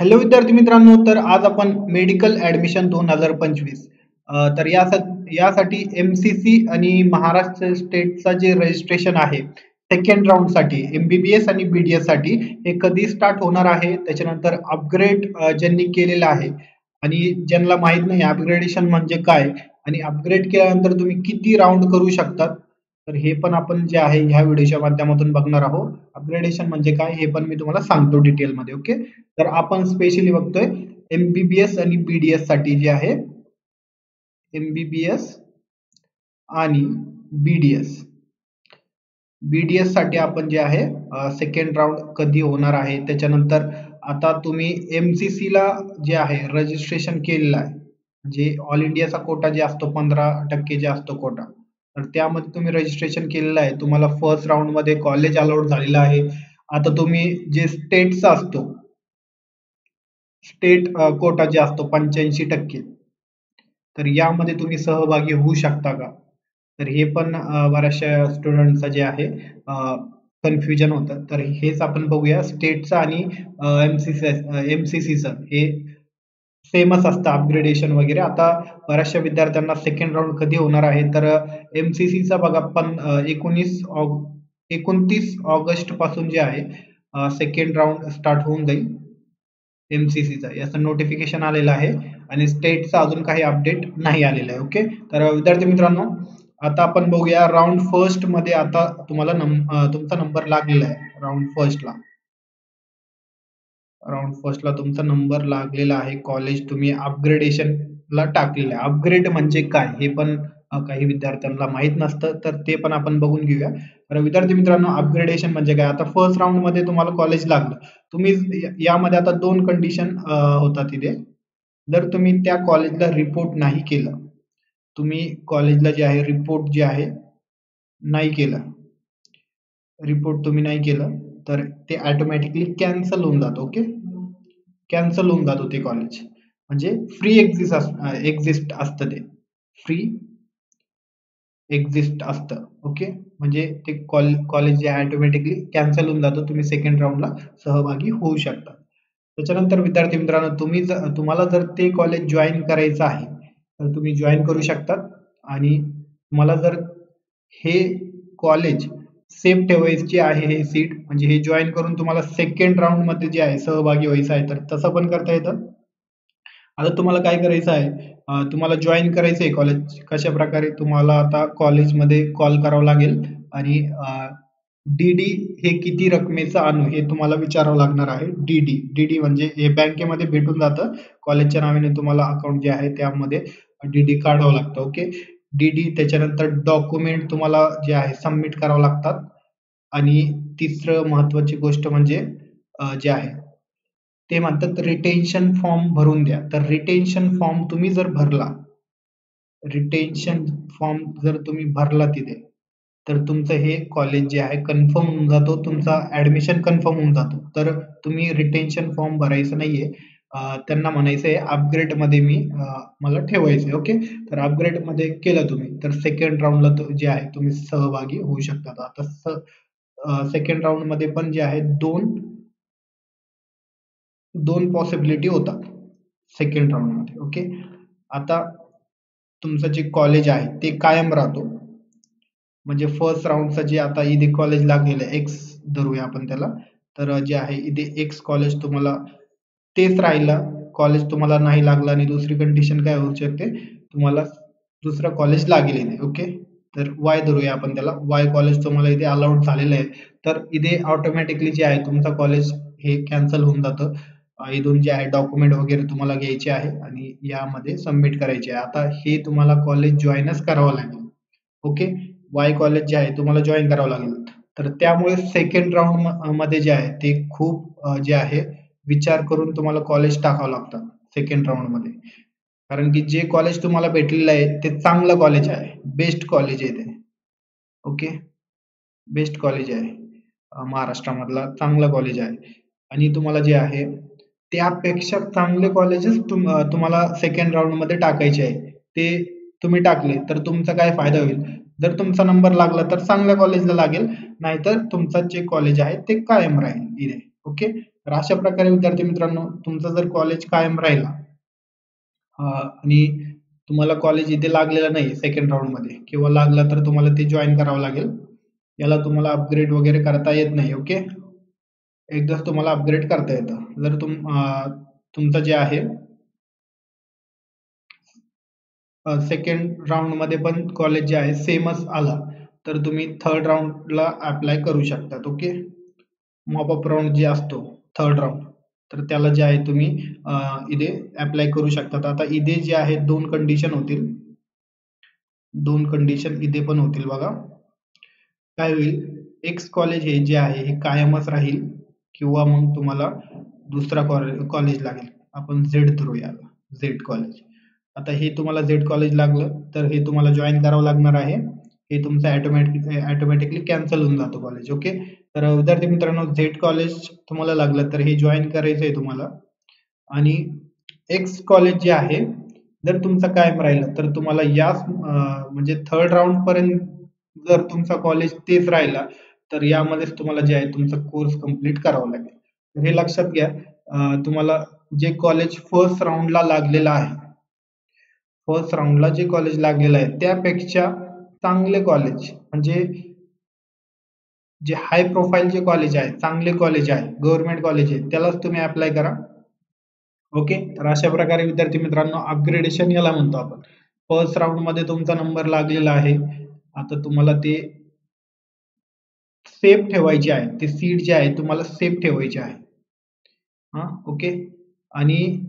Hello विद्यार्थी मित्रांनो, तर आज आपण मेडिकल ॲडमिशन 2025 तर यासाठी एम-सी-सी आणि महाराष्ट्र स्टेटचा जे रजिस्ट्रेशन आहे सेकंड राऊंडसाठी एम-बी-बी-एस आणि बी-डी-एससाठी हे कधी स्टार्ट होणार आहे, त्याच्यानंतर अपग्रेड ज्यांनी केलेलं आहे आणि ज्यांना माहीत नाही अपग्रेडेशन म्हणजे काय आणि अपग्रेड केल्यानंतर तुम्ही किती राउंड करू शकतात, तर हे पण आपण जे आहे ह्या व्हिडिओच्या माध्यमातून बघणार आहोत. अपग्रेडेशन म्हणजे काय हे पण मी तुम्हाला सांगतो डिटेलमध्ये. ओके, तर आपण स्पेशली बघतोय एमबीबीएस आणि बीडीएस साठी जे आहे एमबीबीएस आणि बीडीएस बीडीएस साठी आपण जे आहे सेकंड राऊंड कधी होणार आहे. त्याच्यानंतर आता तुम्ही एमसीसी ला जे आहे रजिस्ट्रेशन केलेलं आहे, जे ऑल इंडियाचा कोटा जे असतो 15% जे असतो कोटा, तर त्यामध्ये तुम्ही रजिस्ट्रेशन केलेलं आहे. तुम्हाला फर्स्ट राऊंड मध्ये कॉलेज अलाउड झालेलं आहे. आता तुम्ही जे स्टेटचा असतो स्टेट कोटा जे असतो 85%, तर यामध्ये तुम्ही सहभागी होऊ शकता का? तर हे पण बऱ्याचशा स्टुडंटचं जे आहे कन्फ्युजन होतं. तर हेच आपण बघूया स्टेटचं आणि एमसीसीचं हे सेमच असतं अपग्रेडेशन वगैरे. आता बऱ्याचशा विद्यार्थ्यांना सेकंड राऊंड कधी होणार आहे, तर एमसीसीचा बघा पण 29 ऑगस्ट पासून जे आहे सेकंड राऊंड स्टार्ट होऊन जाईल एमसीसीचा, याचं नोटिफिकेशन आलेलं आहे आणि स्टेटचा अजून काही अपडेट नाही आलेलं आहे. ओके, तर विद्यार्थी मित्रांनो आता आपण बघूया राऊंड फर्स्ट मध्ये. आता तुम्हाला तुमचा नंबर लागलेला आहे राऊंड फर्स्टला तुमचा नंबर लागलेला आहे. कॉलेज तुम्ही अपग्रेडेशनला टाकलेलं आहे. अपग्रेड म्हणजे काय हे पण काही विद्यार्थ्यांना माहित नसतं, तर ते पण आपण बघून घेऊया. तर विद्यार्थी मित्रांनो अपग्रेडेशन म्हणजे काय? आता फर्स्ट राऊंड मध्ये तुम्हाला कॉलेज लागलं, तुम्ही यामध्ये आता दोन कंडिशन होतात इथे. जर तुम्ही त्या कॉलेजला रिपोर्ट नाही केलं, तुम्ही कॉलेजला जे आहे रिपोर्ट जे आहे नाही केलं, रिपोर्ट तुम्ही नाही केलं, तर ते ऑटोमॅटिकली कॅन्सल होऊन जातं. ओके, कॅन्सल होऊन जातो ते कॉलेज. म्हणजे फ्री एक्झिस्ट असतं, ते फ्री एक्झिस्ट असतं. ओके, म्हणजे ते कॉलेज जे आहे ऑटोमॅटिकली कॅन्सल होऊन जातं. तुम्ही सेकंड राऊंडला सहभागी होऊ शकता. त्याच्यानंतर विद्यार्थी मित्रांनो तुम्हाला जर ते कॉलेज जॉईन करायचं आहे, तर तुम्ही जॉईन करू शकतात. आणि तुम्हाला जर हे कॉलेज सेफ ठेवायची आहे, हे सीट म्हणजे हे जॉईन करून तुम्हाला सेकंड राऊंड मध्ये जे आहे सहभागी व्हायचं आहे, तर तसं पण करता येतं. आता तुम्हाला काय करायचं आहे, तुम्हाला जॉईन करायचं आहे कॉलेज. कशा प्रकारे? तुम्हाला आता कॉलेजमध्ये कॉल करावा लागेल आणि डी हे किती रकमेचं आणू हे तुम्हाला विचारावं लागणार आहे. डी म्हणजे हे बँकेमध्ये भेटून जातं. कॉलेजच्या नावाने तुम्हाला अकाउंट जे आहे त्यामध्ये डी काढावं लागतं. ओके, डी त्याच्यानंतर डॉक्युमेंट तुम्हाला जे आहे सबमिट करावं लागतात. आणि तिसरं महत्वाची गोष्ट म्हणजे जे आहे ते म्हणतात रिटेन्शन फॉर्म भरून द्या. तर रिटेन्शन फॉर्म तुम्ही जर भरला, रिटेन्शन फॉर्म जर तुम्ही भरला तिथे, तर तुमचं हे कॉलेज जे आहे कन्फर्म होऊन जातो, तुमचा ऍडमिशन कन्फर्म होऊन जातो. तर तुम्ही रिटेन्शन फॉर्म भरायचं नाहीये. त्यांना म्हणायचंय अपग्रेड मध्ये मला ठेवायचंय. ओके, तर अपग्रेड मध्ये केलं तुम्ही, तर सेकंड राऊंडला जे आहे तुम्ही सहभागी होऊ शकता. आता सेकंड राऊंड मध्ये पण जे आहे दोन पॉसिबिलिटी होतात सेकंड राऊंड मध्ये. ओके, आता तुमचं जे कॉलेज आहे ते कायम राहतो. म्हणजे फर्स्ट राऊंडचं जे आता इथे कॉलेज लागलेलं आहे एक्स धरूया आपण त्याला, तर जे आहे इथे एक्स कॉलेज तुम्हाला तेच राहिलं. कॉलेज तुम्हाला नाही लागलं आणि दुसरी कंडिशन काय होऊ शकते, तुम्हाला दुसरं कॉलेज लागेल इथे. ओके, तर वाय धरूया आपण त्याला, वाय कॉलेज तुम्हाला इथे अलाउड झालेलं आहे, तर इथे ऑटोमॅटिकली जे आहे तुमचं कॉलेज हे कॅन्सल होऊन जातं. इथून जे आहे डॉक्युमेंट वगैरे तुम्हाला घ्यायचे आहे आणि यामध्ये सबमिट करायचे आहे. आता हे तुम्हाला कॉलेज जॉईनच करावं लागेल. ओके, वाय कॉलेज जे आहे तुम्हाला जॉईन करावं लागेल. तर त्यामुळे सेकंड राऊंड मध्ये जे आहे ते खूप जे आहे विचार करून तुम्हाला कॉलेज टाकावं लागतं सेकंड राऊंड मध्ये. कारण की जे कॉलेज तुम्हाला भेटलेलं आहे ते चांगलं कॉलेज आहे, बेस्ट कॉलेज आहे ते. ओके, बेस्ट कॉलेज आहे, महाराष्ट्रामधला चांगलं कॉलेज आहे. आणि तुम्हाला जे आहे त्यापेक्षा चांगले कॉलेजेस तुम्हाला सेकंड राऊंड मध्ये टाकायचे आहे. ते तुम्ही टाकले तर तुमचा काय फायदा होईल? जर तुमचा नंबर लागला तर चांगल्या कॉलेजला लागेल, नाहीतर तुमचं जे कॉलेज आहे ते कायम राहील इथे. ओके, तर अशा प्रकारे विद्यार्थी मित्रांनो तुमचं जर कॉलेज कायम राहिला आणि तुम्हाला कॉलेज इथे लागलेलं नाही सेकंड राउंडमध्ये किंवा लागला तर तुम्हाला ते जॉइन करावं लागेल. याला तुम्हाला अपग्रेड वगैरे करता येत नाही. ओके. एकदाच तुम्हाला अपग्रेड करता येतं. जर तुमचं जे आहे सेकंड राउंडमध्ये पण कॉलेज जे आहे सेमच आला तर तुम्ही थर्ड राउंडला अप्लाय करू शकतात. ओके. मॉपअप राउंड जे असतो थर्ड राउंड तर त्याला जे आहे तुम्ही इथे अप्लाय करू शकतात. आता इथे जे आहे दोन कंडिशन होतील. दोन कंडिशन इथे पण होतील बघा. काय होईल एक्स कॉलेज हे जे आहे हे कायमच राहील किंवा मग तुम्हाला दुसरा कॉलेज लागेल. आपण झेड धरू याला झेड कॉलेज. आता हे तुम्हाला झेड कॉलेज लागलं तर हे तुम्हाला जॉईन करावं लागणार आहे. हे तुमचं ऑटोमॅटिकली कॅन्सल होऊन जातो कॉलेज. ओके. तर विद्यार्थी मित्रांनो झेड कॉलेज तुम्हाला लागलं तर हे जॉईन करायचं आहे तुम्हाला आणि एक्स कॉलेज जे आहे जर तुमचं कायम राहिलं तर तुम्हाला म्हणजे थर्ड राउंड पर्यंत जर तुमचा कॉलेज तेच राहिला तर यामध्येच तुम्हाला जे आहे तुमचा कोर्स कंप्लीट करावा लागेल. तर हे लक्षात घ्या. तुम्हाला जे कॉलेज फर्स्ट राउंडला जे कॉलेज लागलेलं आहे त्यापेक्षा चांगले कॉलेज म्हणजे जे हाय प्रोफाईल जे कॉलेज आहे चांगले कॉलेज आहे गव्हर्नमेंट कॉलेज आहे त्यालाच तुम्ही अप्लाय करा. ओके. तर अशा प्रकारे विद्यार्थी मित्रांनो अपग्रेडेशन याला म्हणतो आपण. फर्स्ट राउंड मध्ये तुमचा नंबर लागलेला आहे. आता तुम्हाला ते सेफ ठेवायचे आहे. ते सीट जे आहे तुम्हाला सेफ ठेवायचे आहे. ओके. आणि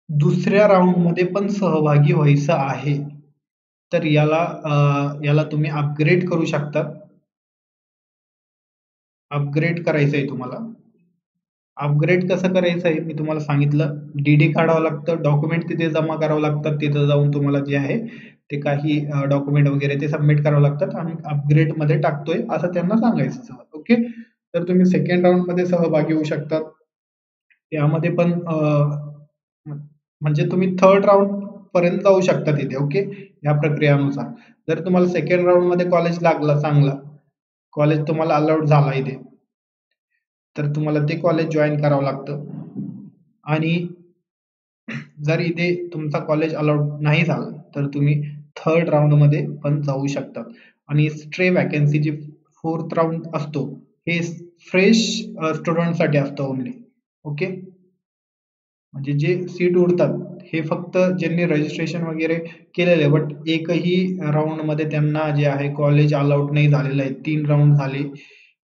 दुसऱ्या राउंड मध्ये पण सहभागी व्हायचं आहे. तर याला तुम्ही अपग्रेड करू शकता. अपग्रेड करायचं आहे तुम्हाला. अपग्रेड कसं करायचं आहे मी तुम्हाला सांगितलं. डी काढावं लागतं, डॉक्युमेंट तिथे जमा करावं लागतात. तिथं जाऊन तुम्हाला जे आहे ते काही डॉक्युमेंट वगैरे ते सबमिट करावं लागतात आणि अपग्रेडमध्ये टाकतोय असं त्यांना सांगायचं. ओके. तर तुम्ही सेकंड राउंडमध्ये सहभागी होऊ शकतात. यामध्ये पण म्हणजे तुम्ही थर्ड राउंड पर्यंत जाऊ शकता तिथे. ओके. या प्रक्रियानुसार. जर तुम्हाला सेकंड राउंडमध्ये कॉलेज लागला चांगला, कॉलेज तुम्हाला अलाउड झाला इथे, तर तुम्हाला ते कॉलेज जॉइन करावं लागतं. आणि जर इथे तुमचा कॉलेज अलाउड नाही झालं तर तुम्ही थर्ड राउंडमध्ये पण जाऊ शकतात. आणि स्ट्रे वॅकन्सी जी फोर्थ राउंड असतो हे फ्रेश स्टुडंटसाठी असतं ओन्ली. ओके. म्हणजे जे सीट उरतात हे फक्त ज्यांनी रजिस्ट्रेशन वगैरे केलेलं आहे बट एकही राऊंडमध्ये त्यांना जे आहे कॉलेज अलाउड नाही झालेलं आहे. 3 राउंड झाले.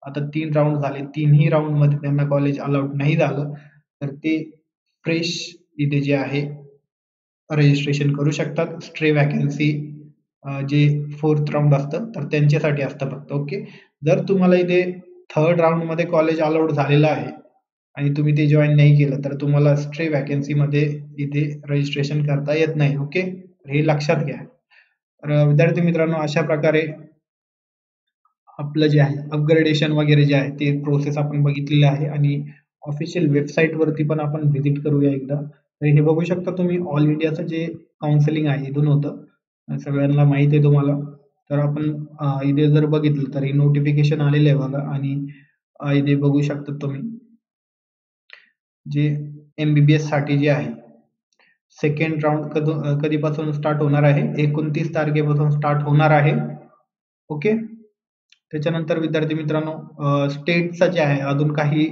आता 3 राउंड झाले. तिन्ही राउंडमध्ये त्यांना कॉलेज अलाउड नाही झालं तर ते फ्रेश इथे जे आहे रजिस्ट्रेशन करू शकतात. स्ट्रे वॅकन्सी जे फोर्थ राउंड असतं तर त्यांच्यासाठी असतं फक्त. ओके. जर तुम्हाला इथे थर्ड राउंडमध्ये कॉलेज अलाउड झालेलं आहे आणि तुम्ही ते जॉइन नाही केलं तर तुम्हाला स्ट्रे वॅकन्सीमध्ये इथे रजिस्ट्रेशन करता येत नाही. ओके. हे लक्षात घ्या. तर विद्यार्थी मित्रांनो अशा प्रकारे आपलं जे आहे अपग्रेडेशन वगैरे जे आहे ते प्रोसेस आपण बघितलेली आहे आणि ऑफिशियल वेबसाईट वरती पण आपण व्हिजिट करूया एकदा. तर हे बघू शकता तुम्ही ऑल इंडियाचं जे काउन्सिलिंग आहे इथून होतं. सगळ्यांना माहिती आहे तुम्हाला. तर आपण इथे जर बघितलं तर हे नोटिफिकेशन आलेलं आहे बघा आणि इथे बघू शकता तुम्ही जे MBBS साठी जे आहे सेकंड राउंड कधीपासून स्टार्ट होणार आहे 29 तारखेपासून स्टार्ट होणार आहे. ओके. त्याच्यानंतर विद्यार्थी मित्रांनो स्टेटचं जे आहे अजून काही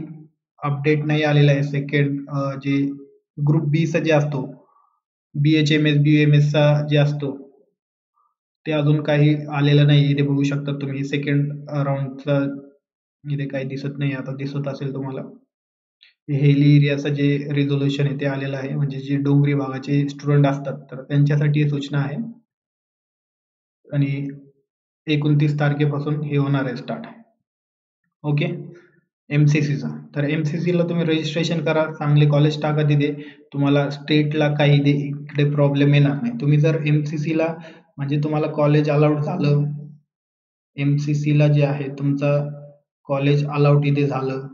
अपडेट नाही आलेलं आहे. सेकंड जे ग्रुप बी चा जे असतो BHMS BUMS चा जे असतो ते अजून काही आलेलं नाही. इथे बघू शकता तुम्ही सेकंड राउंडचा इथे काही दिसत नाही. आता दिसत असेल तुम्हाला. हिली एरियाचं जे रिझोल्यूशन आहे ते आलेलं आहे. म्हणजे जे डोंगरी भागाचे स्टुडंट असतात तर त्यांच्यासाठी ही सूचना आहे. आणि 29 तारखेपासून हे होणार आहे स्टार्ट. ओके. MCCचा. तर MCCला तुम्ही रजिस्ट्रेशन करा. चांगले कॉलेज टाका तिथे. तुम्हाला स्टेटला काही इकडे प्रॉब्लेम येणार नाही. तुम्ही जर MCCला म्हणजे तुम्हाला कॉलेज अलाउड झालं. MCCला जे आहे तुमचं कॉलेज अलाउड इथे झालं.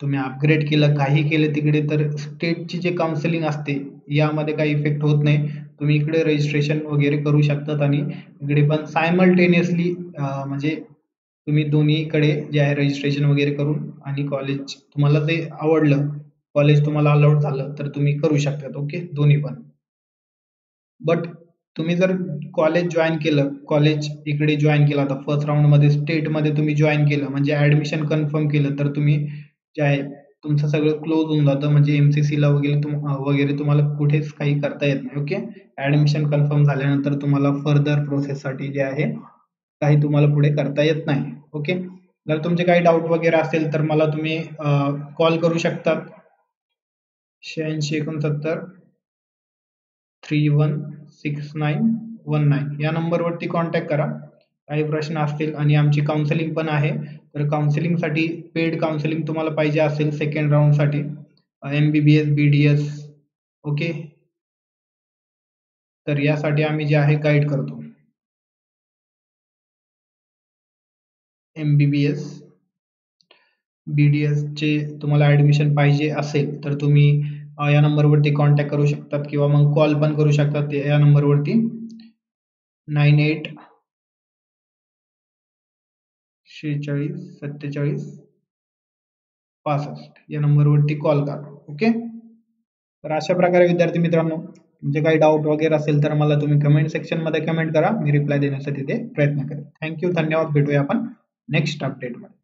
तुम्ही अपग्रेड केलं, काही केलं तिकडे तर स्टेटची जे काउन्सिलिंग असते यामध्ये काही इफेक्ट होत नाही. तुम्ही इकडे रजिस्ट्रेशन वगैरे करू शकतात आणि इकडे पण सायमल्टेनियसली म्हणजे तुम्ही दोन्हीकडे जे आहे रजिस्ट्रेशन वगैरे करून आणि कॉलेज तुम्हाला जे आवडलं, कॉलेज तुम्हाला अलाउड झालं तर तुम्ही करू शकतात. ओके, दोन्ही पण. बट तुम्ही जर कॉलेज जॉइन केलं, कॉलेज इकडे जॉइन केलं, आता फर्स्ट राउंडमध्ये स्टेटमध्ये तुम्ही जॉइन केलं म्हणजे ॲडमिशन कन्फर्म केलं तर तुम्ही जे आहे तुमचं सगळं क्लोज होऊन जातं, म्हणजे MCCला वगैरे तुम्हाला कुठेच काही करता येत नाही. ओके, ॲडमिशन कन्फर्म झाल्यानंतर तुम्हाला फर्दर प्रोसेससाठी जे आहे काही तुम्हाला पुढे करता येत नाही. ओके, जर तुमचे काही डाऊट वगैरे असेल तर मला तुम्ही कॉल करू शकतात. 8669 316919 या नंबरवरती कॉन्टॅक्ट करा. काही प्रश्न असतील आणि आमची काउन्सिलिंग पण आहे. तर काउन्सिलिंगसाठी पेड काउन्सिलिंग तुम्हाला पाहिजे असेल सेकंड राउंडसाठी MBBS, BDS, ओके. तर यासाठी आम्ही जे आहे गाईड करतो. MBBS, BDS चे तुम्हाला ॲडमिशन पाहिजे असेल तर तुम्ही या नंबरवरती कॉन्टॅक्ट करू शकतात किंवा मग कॉल पण करू शकतात या नंबरवरती 98 46 47 65 या नंबरवरती कॉल करा. ओके, तर अशा प्रकारे विद्यार्थी मित्रांनो तुमचे काही डाऊट वगैरे असेल तर मला तुम्ही कमेंट सेक्शनमध्ये कमेंट करा. मी रिप्लाय देण्यासाठी ते प्रयत्न करेन. थँक्यू, धन्यवाद. भेटूया आपण नेक्स्ट अपडेटमध्ये.